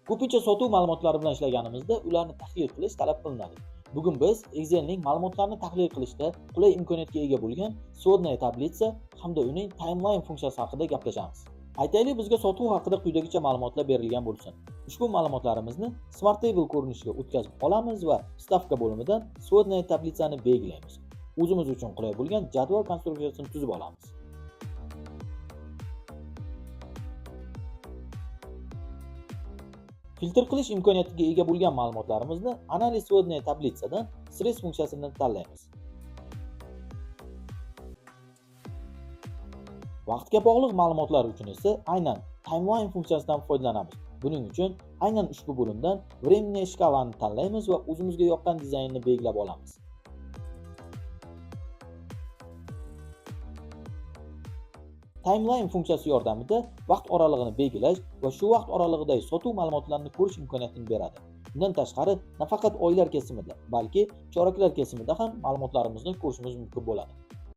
Ko'pincha sotuv ma'lumotlari bilan ishlaganimizda ularni tahlil qilish talab qilinadi. Bugun biz Excel'ning ma'lumotlarni tahlil qilishda qulay imkoniyatga ega bo'lgan Swodная tablitsa hamda uning timeline funksiyasi haqida gaplashamiz. Aytaylik, bizga sotuv haqida quyidagicha ma'lumotlar berilgan bo'lsin. Ushbu ma'lumotlarimizni Smart Table ko'rinishiga o'tkazib olamiz va stavka bo'limidan Swodная tablitsani belgilaymiz. O'zimiz uchun qulay bo'lgan jadval konstruksiyasini tuzib olamiz. Filtr qilish imkoniyatiga ega bo'lgan ma'lumotlarimizni Analiz Swodная tablitsadan Stress funksiyasidan tanlaymiz. Vaqtga bog'liq ma'lumotlar uchun esa aynan timeline funksiyasidan foydalanamiz. Buning uchun aynan ushbu bo'limdan временная shkalani tanlaymiz va o'zimizga yoqqan dizaynni belgilab olamiz. Timeline funksiyasi yordamida vaqt oralig'ini belgilash va shu vaqt oralig'idagi sotuv ma'lumotlarini ko'rish imkoniyatini beradi. Bundan tashqari, nafaqat oylar kesimida, balki choraklar kesimida ham ma'lumotlarimizni ko'rishimiz mumkin bo'ladi.